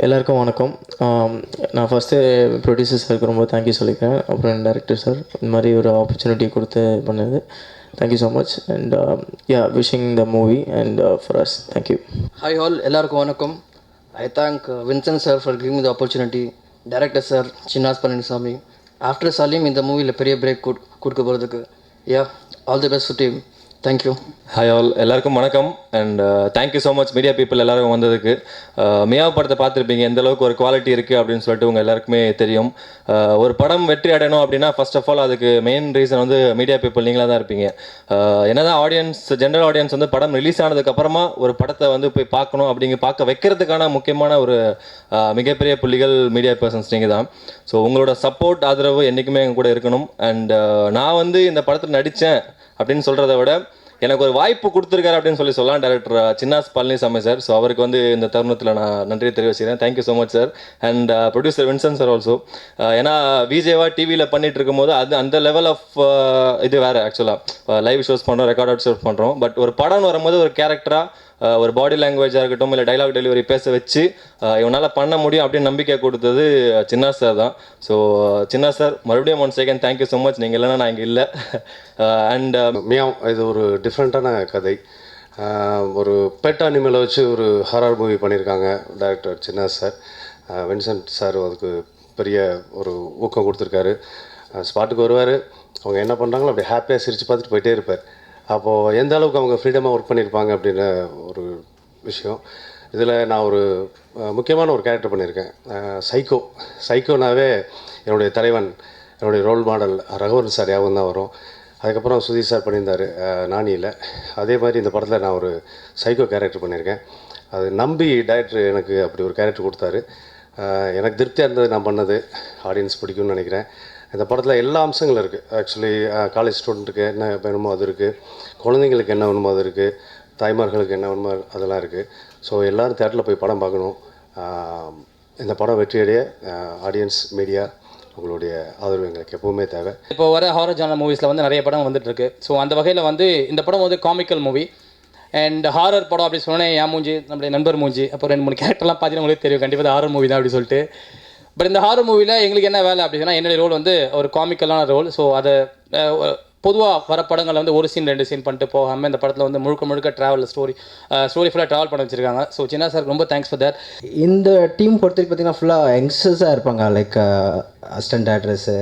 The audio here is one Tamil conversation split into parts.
எல்லாருக்கும் வணக்கம். நான் ஃபஸ்ட்டு ப்ரொடியூசர் சாருக்கு ரொம்ப தேங்க்யூ சொல்லிக்கிறேன். அப்புறம் டைரக்டர் சார் இந்த மாதிரி ஒரு ஆப்பர்ச்சுனிட்டி கொடுத்து பண்ணது thank you so much. And wishing the movie and for us thank you. Hi all, எல்லாருக்கும் வணக்கம். I thank Vincent sir for giving the opportunity. Director sir Chinnas Palanisamy. After Saleem இந்த மூவியில் பெரிய பிரேக் கொடுக்க போகிறதுக்கு all the best team. Thank you. Hi all, எல்லாருக்கும் வணக்கம். And thank you so much media people எல்லாரும் வந்ததுக்கு. மியா படத்தை பார்த்துருப்பீங்க, எந்த அளவுக்கு ஒரு குவாலிட்டி இருக்குது அப்படின்னு சொல்லிட்டு உங்கள் எல்லாருக்குமே தெரியும். ஒரு படம் வெற்றி அடையணும் அப்படின்னா ஃபர்ஸ்ட் ஆஃப் ஆல் அதுக்கு மெயின் ரீசன் வந்து மீடியா பீப்புள் நீங்களாக தான் இருப்பீங்க. என்னதான் ஆடியன்ஸ், ஜென்ரல் ஆடியன்ஸ் வந்து படம் ரிலீஸ் ஆனதுக்கப்புறமா ஒரு படத்தை வந்து போய் பார்க்கணும் பார்க்க வைக்கிறதுக்கான முக்கியமான ஒரு மிகப்பெரிய புள்ளிகள் மீடியா பர்சன்ஸ் நீங்கள் தான். ஸோ உங்களோட சப்போர்ட் ஆதரவு என்றைக்குமே எங்கள் கூட இருக்கணும். அண்ட் நான் வந்து இந்த படத்தில் நடித்தேன் அப்படின்னு சொல்கிறத விட எனக்கு ஒரு வாய்ப்பு கொடுத்துருக்காரு அப்படின்னு சொல்லலாம் director Chinnas Palanisamy sir. So அவருக்கு வந்து இந்த தருணத்தில் நான் நன்றி தெரிவிச்சுக்கிறேன். Thank you so much sir. And producer Vinson sir also. ஏன்னா விஜேவா டிவியில் பண்ணிட்டு இருக்கும்போது அது அந்த லெவல் ஆஃப் இது வேறு. ஆக்சுவலாக லைவ் ஷோஸ் பண்ணுறோம், ரெக்கார்ட் ஷோஸ் பண்ணுறோம். பட் ஒரு படம் வரும்போது ஒரு கேரக்டராக ஒரு பாடி லாங்குவேஜாக இருக்கட்டும், இல்லை டைலாக் டெலிவரி பேச வச்சு இவனால் பண்ண முடியும் அப்படின்னு நம்பிக்கை கொடுத்தது சின்னாஸ் சார் தான். ஸோ சின்னாஸ் சார் மறுபடியும் one second thank you so much. நீங்கள் இல்லைன்னா நான் இங்கே இல்லை. அண்ட் மியாவ் இது ஒரு டிஃப்ரெண்ட்டான கதை. ஒரு பெட் அனிமலை வச்சு ஒரு ஹாரர் மூவி பண்ணியிருக்காங்க director Chinnas sir. Vincent sir அதுக்கு பெரிய ஒரு ஊக்கம் கொடுத்துருக்காரு. ஸ்பாட்டுக்கு வருவார், அவங்க என்ன பண்ணுறாங்களோ அப்படி ஹாப்பியாக சிரித்து பார்த்துட்டு போயிட்டே இருப்பார். அப்போது எந்த அளவுக்கு அவங்க ஃப்ரீடமாக ஒர்க் பண்ணியிருப்பாங்க அப்படின்ற ஒரு விஷயம். இதில் நான் ஒரு முக்கியமான ஒரு கேரக்டர் பண்ணியிருக்கேன், சைக்கோனாவே என்னுடைய தலைவன், என்னுடைய ரோல் மாடல் ரகுவரன் சார் ஞாபகம் தான் வரும். அதுக்கப்புறம் சுதீர் சார் பண்ணியிருந்தார் நானியில். அதே மாதிரி இந்த படத்தில் நான் ஒரு சைக்கோ கேரக்டர் பண்ணியிருக்கேன். அது நம்பி டைரக்டர் எனக்கு அப்படி ஒரு கேரக்டர் கொடுத்தாரு. எனக்கு திருப்தியாக இருந்தது நான் பண்ணது. ஆடியன்ஸ் பிடிக்கும்னு நினைக்கிறேன். இந்த படத்தில் எல்லா அம்சங்களும் இருக்குது. ஆக்சுவலி காலேஜ் ஸ்டூடெண்ட்டுக்கு என்ன வேணுமோ அது இருக்குது, குழந்தைங்களுக்கு என்ன வேணுமோ அது இருக்குது, தாய்மார்களுக்கு என்ன வேணுமோ அதெல்லாம் இருக்குது. ஸோ எல்லோரும் தேட்டரில் போய் படம் பார்க்கணும். இந்த படம் வெற்றியடைய ஆடியன்ஸ், மீடியா உங்களுடைய ஆதரவு எங்களுக்கு எப்போவுமே தேவை. இப்போ வர ஹாரர் ஜானர் மூவிஸில் வந்து நிறைய படம் வந்துட்டுருக்கு. ஸோ அந்த வகையில் வந்து இந்த படம் வந்து காமிக்கல் மூவி அண்ட் ஹாரர் படம் அப்படி சொன்னேன். என் மூஞ்சி, நம்மளுடைய நண்பர் மூஞ்சி, அப்புறம் 2-3 கேரக்டர்லாம் பார்த்தீங்கன்னா உங்களுக்கு தெரியும், கண்டிப்பாக ஹாரர் மூவி தான் அப்படி சொல்லிட்டு. பட் இந்த ஹாரர் மூவியில் எங்களுக்கு என்ன வேலை அப்படின்னா, என்னுடைய ரோல் வந்து ஒரு காமிக்கலான ரோல். ஸோ அதை பொதுவாக வர படங்களில் வந்து ஒரு சீன் 2 சீன் பண்ணிட்டு போகாமல் இந்த படத்தில் வந்து முழுக்க ட்ராவல் ஸ்டோரி ஃபுல்லாக ட்ராவல் பண்ண வச்சுருக்காங்க. ஸோ சின்ன சார் ரொம்ப தேங்க்ஸ் ஃபார் தட். இந்த டீம் பொறுத்தவரைக்கும் பார்த்தீங்கன்னா ஃபுல்லாக யங்ஸ்டர்ஸாக இருப்பாங்க. லைக் அசிஸ்டன்ட் டேரக்டர்ஸு,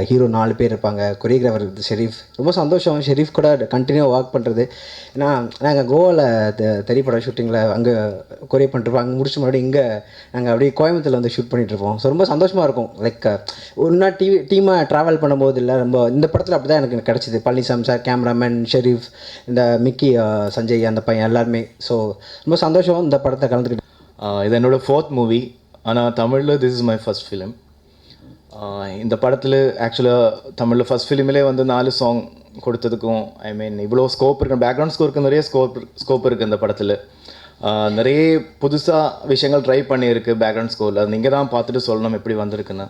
ஹீரோ 4 பேர் இருப்பாங்க, கொரியோகிராஃபர் ஷெரீஃப். ரொம்ப சந்தோஷம் ஷெரீஃப் கூட கண்டினியூவாக ஒர்க் பண்ணுறது. ஏன்னா நாங்கள் கோவாவில் திரைப்பட ஷூட்டிங்கில் அங்கே கொரியோ பண்ணிட்டுருப்போம். அங்கே முடிச்சு மறுபடியும் இங்கே நாங்கள் அப்படியே கோயம்புத்தூரில் வந்து ஷூட் பண்ணிகிட்ருப்போம். ஸோ ரொம்ப சந்தோஷமாக இருக்கும். லைக் ஒன்றா டீமாக ட்ராவல் பண்ணும்போது இல்லை, ரொம்ப இந்த படத்தில் அப்படி தான் எனக்கு கிடச்சிது. பழனிசாமி சார், கேமராமேன் ஷெரீஃப், இந்த மிக்கி, சஞ்சய், அந்த பையன் எல்லாருமே. ஸோ ரொம்ப சந்தோஷம் இந்த படத்தை கலந்துக்கிட்டு. இது என்னோடய 4th மூவி. ஆனால் தமிழில் this is my first film. இந்த படத்தில் ஆக்சுவலாக தமிழில் ஃபஸ்ட் ஃபிலிமிலே வந்து 4 சாங் கொடுத்ததுக்கும் இவ்வளோ ஸ்கோப் இருக்குது. பேக்ரவுண்ட் ஸ்கோருக்கு நிறைய ஸ்கோப் இருக்குது இந்த படத்தில். நிறைய புதுசாக விஷயங்கள் ட்ரை பண்ணியிருக்கு பேக்ரவுண்ட் ஸ்கோரில். அது நீங்கள் தான் பார்த்துட்டு சொல்லணும் எப்படி வந்திருக்குன்னு.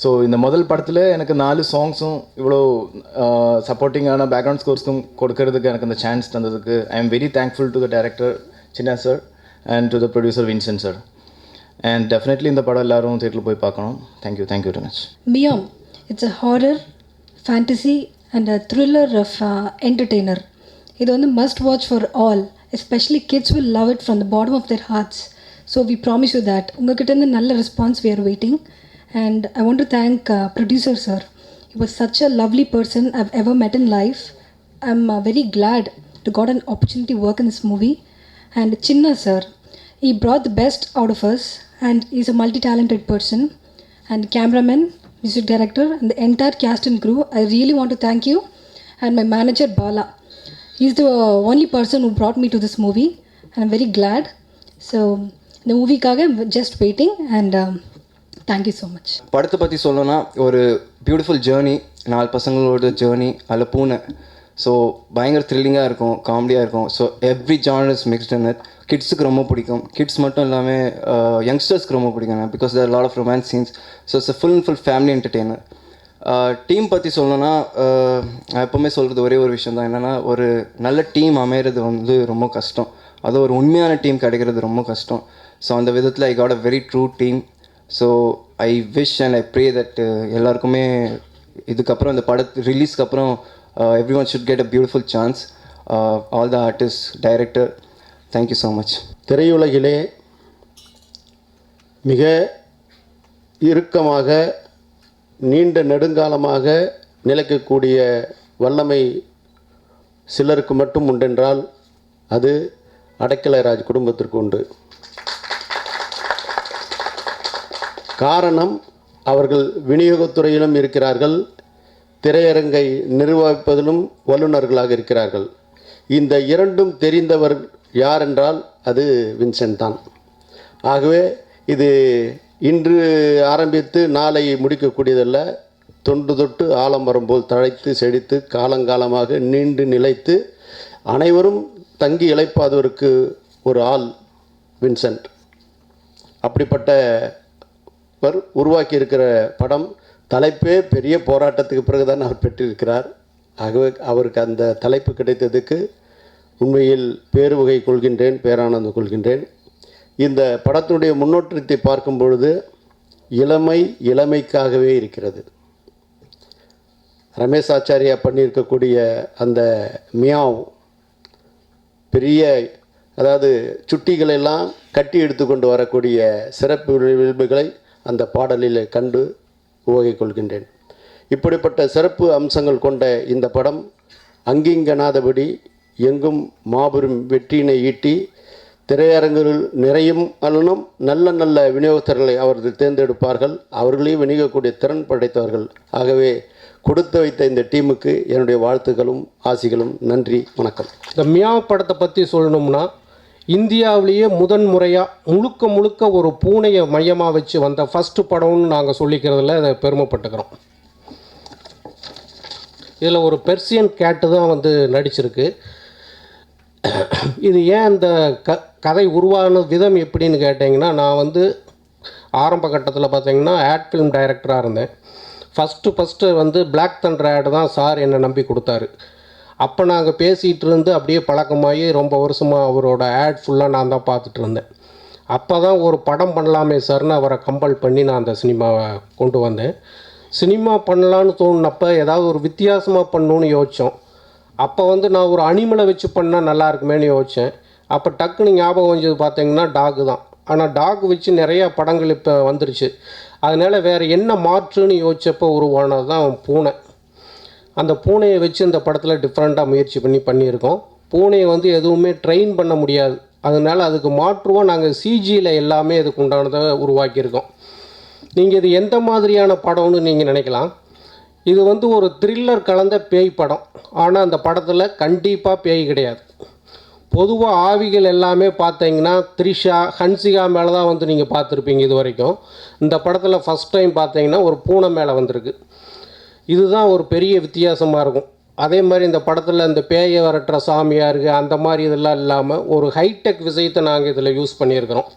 ஸோ இந்த முதல் படத்தில் எனக்கு 4 சாங்ஸும் இவ்வளோ சப்போர்ட்டிங்கான பேக்ரவுண்ட் ஸ்கோர்ஸும் கொடுக்கறதுக்கு எனக்கு அந்த சான்ஸ் தந்ததுக்கு I am very thankful to the director Chinna sir and to the producer Vincent sir. And definitely இந்த படம் எல்லாரும் தேட்டரில் போய் பார்க்கணும். Thank you very much. மியாம், it's a horror, fantasy and a thriller of entertainer. இது வந்து must watch for all, especially kids will love it from the bottom of their hearts. So we promise you that. உங்கள்கிட்டருந்து நல்ல response we are waiting. And I want to thank producer sir. He was such a lovely person I've ever met in life. I'm very glad to got an opportunity to work in this movie. And Chinna sir, he brought the best out of us and he's a multi-talented person. And cameraman, music director and the entire cast and crew, I really want to thank you. And my manager Bala. He's the only person who brought me to this movie and I'm very glad. So the movie kaga I'm just waiting and thank you so much. படத்தை பற்றி சொல்லணும்னா ஒரு பியூட்டிஃபுல் ஜேர்னி, 4 பசங்களோட ஜேர்னி. அதில் பூனை. ஸோ பயங்கர த்ரில்லிங்காக இருக்கும், காமெடியாக இருக்கும். So every genre is mixed in it. கிட்ஸுக்கு ரொம்ப பிடிக்கும். கிட்ஸ் மட்டும் இல்லாமல் யங்ஸ்டர்ஸ்க்கு ரொம்ப பிடிக்கும். Because there lot of romance scenes. So it's full and full family entertainer. Team பற்றி சொல்லணும்னா நான் எப்போவுமே சொல்கிறது ஒரே ஒரு விஷயம் தான், என்னென்னா ஒரு நல்ல டீம் அமையிறது வந்து ரொம்ப கஷ்டம். அது ஒரு உண்மையான டீம் கிடைக்கிறது ரொம்ப கஷ்டம். ஸோ அந்த விதத்தில் I got a very true team. So I wish and I pray that எல்லாருக்குமே இதுக்கப்புறம் இந்த ரிலீஸ்க்கு அப்புறம் everyone should get a beautiful chance. All the artist, director, thank you so much. திரையுலகிலே மிக இறுக்கமாக நீண்ட நெடுங்காலமாக நிலைக்கக்கூடிய வல்லமை சிலருக்கு மட்டும் உண்டென்றால் அது அடைக்கலராஜ் குடும்பத்திற்கு உண்டு. காரணம், அவர்கள் விநியோகத்துறையிலும் இருக்கிறார்கள், திரையரங்கை நிர்வகிப்பதிலும் வல்லுநர்களாக இருக்கிறார்கள். இந்த இரண்டும் தெரிந்தவர் யார் என்றால் அது வின்சென்ட் தான். ஆகவே இது இன்று ஆரம்பித்து நாளை முடிக்கக்கூடியதல்ல. தொன்று தொட்டு ஆலமரம் போல் தழைத்து செழித்து காலங்காலமாக நீண்டு நிலைத்து அனைவரும் தங்கி இளைப்பாதவருக்கு ஒரு ஆள் வின்சென்ட். அப்படிப்பட்டவர் உருவாக்கி இருக்கிற படம் தலைப்பே பெரிய போராட்டத்துக்கு பிறகுதான் அவர் பெற்றிருக்கிறார். ஆகவே அவருக்கு அந்த தலைப்பு கிடைத்ததுக்கு உண்மையில் பேருவகை கொள்கின்றேன், பேரானந்தம் கொள்கின்றேன். இந்த படத்தினுடைய முன்னோட்டத்தை பார்க்கும் பொழுது இளமை இளமைக்காகவே இருக்கிறது. ரமேஷ் ஆச்சாரியா பண்ணியிருக்கக்கூடிய அந்த மியாவ் பெரிய, அதாவது சுட்டிகளெல்லாம் கட்டி எடுத்துக்கொண்டு வரக்கூடிய சிறப்பு விளிம்புகளை அந்த பாடலில் கண்டு உவகை கொள்கின்றேன். இப்படிப்பட்ட சிறப்பு அம்சங்கள் கொண்ட இந்த படம் அங்கிங்கனாதபடி எங்கும் மாபெரும் வெற்றியினை ஈட்டி திரையரங்குகளில் நிறையும் அல்லனும் நல்ல நல்ல விநியோகஸ்தர்களை அவர்கள் தேர்ந்தெடுப்பார்கள். அவர்களையும் விநியோகக்கூடிய திறன் படைத்தவர்கள். ஆகவே கொடுத்து வைத்த இந்த டீமுக்கு என்னுடைய வாழ்த்துக்களும் ஆசிகளும். நன்றி, வணக்கம். இந்த மியாவ் படத்தை பற்றி சொல்லணும்னா, இந்தியாவிலேயே முதன்முறையாக முழுக்க ஒரு பூனையை மையமாக வச்சு வந்த ஃபஸ்ட்டு படம்னு நாங்கள் சொல்லிக்கிறதுல அதை பெருமைப்பட்டுக்கிறோம். இதில் ஒரு பெர்சியன் கேட்டு தான் வந்து நடிச்சிருக்கு. இது ஏன் இந்த கதை உருவான விதம் எப்படின்னு கேட்டிங்கன்னா, நான் வந்து ஆரம்ப கட்டத்தில் பார்த்தீங்கன்னா ஆட் ஃபிலிம் டைரக்டராக இருந்தேன். ஃபஸ்ட்டு வந்து பிளாக் தண்டர் ஆட் தான் சார் என்னை நம்பி கொடுத்தாரு. அப்போ நாங்கள் பேசிகிட்டு இருந்து அப்படியே பழக்கமாகி ரொம்ப வருஷமாக அவரோட ஆட் ஃபுல்லாக நான் தான் பார்த்துட்டு இருந்தேன். அப்போ தான் ஒரு படம் பண்ணலாமே சார்னு அவரை கம்பல் பண்ணி நான் அந்த சினிமாவை கொண்டு வந்தேன். சினிமா பண்ணலான்னு தோணுனப்போ ஏதாவது ஒரு வித்தியாசமாக பண்ணணுன்னு யோசித்தோம். அப்போ வந்து நான் ஒரு அனிமலை வச்சு பண்ணால் நல்லா இருக்குமேனு யோசித்தேன். அப்போ டக்குன்னு ஞாபகம் வந்தது பார்த்தீங்கன்னா டாகு தான். ஆனால் டாக் வச்சு நிறையா படங்கள் இப்போ வந்துருச்சு. அதனால் வேறு என்ன மாற்றுன்னு யோசிச்சப்போ உருவானது தான் பூனை. அந்த பூனையை வச்சு இந்த படத்தில் டிஃப்ரெண்ட்டாக முயற்சி பண்ணியிருக்கோம். பூனையை வந்து எதுவுமே ட்ரெயின் பண்ண முடியாது. அதனால் அதுக்கு மாற்றுவோம் நாங்கள் சிஜியில் எல்லாமே இதுக்கு உண்டானதை உருவாக்கியிருக்கோம். நீங்கள் இது எந்த மாதிரியான படம்னு நீங்கள் நினைக்கலாம். இது வந்து ஒரு த்ரில்லர் கலந்த பேய் படம். ஆனால் அந்த படத்தில் கண்டிப்பாக பேய் கிடையாது. பொதுவாக ஆவிகள் எல்லாமே பார்த்தீங்கன்னா த்ரிஷா, ஹன்சிகா மேலே தான் வந்து நீங்கள் பார்த்துருப்பீங்க இது வரைக்கும். இந்த படத்தில் ஃபஸ்ட் டைம் பார்த்தீங்கன்னா ஒரு பூனை மேலே வந்திருக்கு. இதுதான் ஒரு பெரிய வித்தியாசமாக இருக்கும். அதே மாதிரி இந்த படத்தில் இந்த பேயை வரட்டுற சாமியாருக்கு அந்த மாதிரி இதெல்லாம் இல்லாமல் ஒரு ஹைடெக் விஷயத்தை நாங்கள் இதில் யூஸ் பண்ணியிருக்கிறோம்.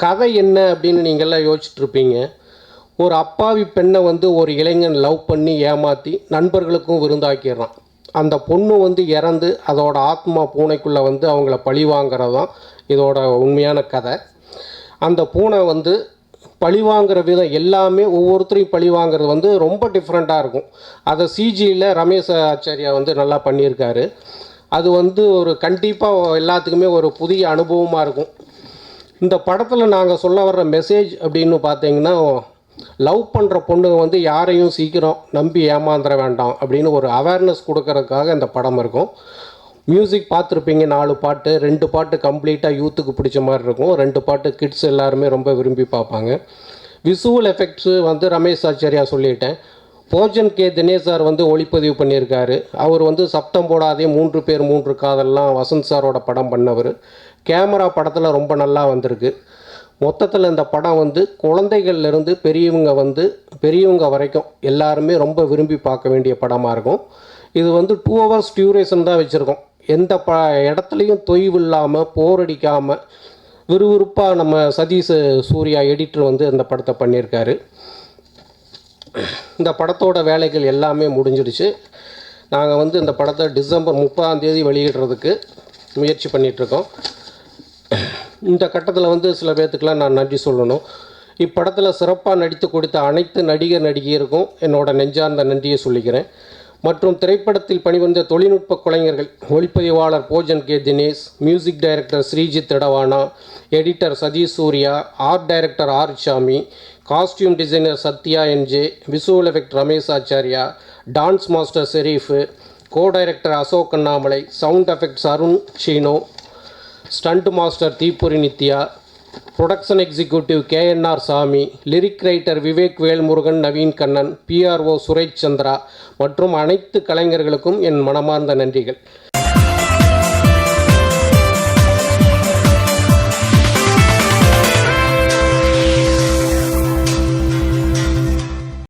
கதை என்ன அப்படின்னு நீங்கள்லாம் யோசிச்சுட்ருப்பீங்க. ஒரு அப்பாவி பெண்ணை வந்து ஒரு இளைஞன் லவ் பண்ணி ஏமாற்றி நண்பர்களுக்கும் விருந்தாக்கிடுறான். அந்த பொண்ணு வந்து இறந்து அதோட ஆத்மா பூனைக்குள்ளே வந்து அவங்கள பழி வாங்கிறது தான் இதோட உண்மையான கதை. அந்த பூனை வந்து பழி வாங்குகிற விதம் எல்லாமே ஒவ்வொருத்தரையும் பழி வாங்குறது வந்து ரொம்ப டிஃப்ரெண்ட்டாக இருக்கும். அதை சிஜியில் ரமேஷ் ஆச்சாரியா வந்து நல்லா பண்ணியிருக்காரு. அது வந்து ஒரு கண்டிப்பாக எல்லாத்துக்குமே ஒரு புதிய அனுபவமாக இருக்கும். இந்த படத்தில் நாங்கள் சொல்ல வர்ற மெசேஜ் அப்படின்னு பார்த்தீங்கன்னா, லவ் பண்ணுற பொண்ணுங்க வந்து யாரையும் சீக்கிரம் நம்பி ஏமாந்துட வேண்டாம் அப்படின்னு ஒரு அவேர்னஸ் கொடுக்கறதுக்காக இந்த படம் இருக்கும். மியூசிக் பார்த்துருப்பீங்க, 4 பாட்டு, 2 பாட்டு கம்ப்ளீட்டாக யூத்துக்கு பிடிச்ச மாதிரி இருக்கும், 2 பாட்டு கிட்ஸ் எல்லாருமே ரொம்ப விரும்பி பார்ப்பாங்க. விசுவல் எஃபெக்ட்ஸு வந்து ரமேஷ் ஆச்சாரியா சொல்லிட்டேன். போஜன் கே தினேஷ் சார் வந்து ஒளிப்பதிவு பண்ணியிருக்காரு. அவர் வந்து சப்தம் போடாதே 3 பேர் 3 காதல்லாம் வசந்த் சாரோட படம் பண்ணவர். கேமரா படத்தில் ரொம்ப நல்லா வந்திருக்கு. மொத்தத்தில் இந்த படம் வந்து குழந்தைகள்லேருந்து பெரியவங்க வரைக்கும் எல்லாருமே ரொம்ப விரும்பி பார்க்க வேண்டிய படமாக இருக்கும். இது வந்து 2 hours டியூரேஷன் தான் வச்சுருக்கோம். எந்த இடத்துலையும் தொய்வு இல்லாமல் போர் அடிக்காமல் விறுவிறுப்பாக நம்ம சதீஷ் சூர்யா எடிட்டர் வந்து இந்த படத்தை பண்ணியிருக்காரு. இந்த படத்தோட வேலைகள் எல்லாமே முடிஞ்சிடுச்சு. நாங்கள் வந்து இந்த படத்தை டிசம்பர் 30 வெளியிடுறதுக்கு முயற்சி பண்ணிகிட்ருக்கோம். இந்த கட்டத்தில் வந்து சில பேர்த்துக்கெலாம் நான் நன்றி சொல்லணும். இப்படத்தில் சிறப்பாக நடித்து கொடுத்த அனைத்து நடிகர் நடிகையருக்கும் என்னோட நெஞ்சார்ந்த நன்றியை சொல்லிக்கிறேன். மற்றும் திரைப்படத்தில் பணிபுரிந்த தொழில்நுட்ப கலைஞர்கள் ஒளிப்பதிவாளர் Bojan K Dinesh, music director Srijith Edavana, editor Satish Surya, art director R Samy, costume designer Sathya NJ, visual effect Ramesh Acharya, dance master Sherif, co director Ashok Annamalai, sound effects Arun Sheeno, stunt master Theeppuri Nithya, production executive KNR Samy, lyric writer Vivek Velmurugan, Naveen Kannan, PRO Suresh Chandra மற்றும் அனைத்து கலைஞர்களுக்கும் என் மனமார்ந்த நன்றிகள்.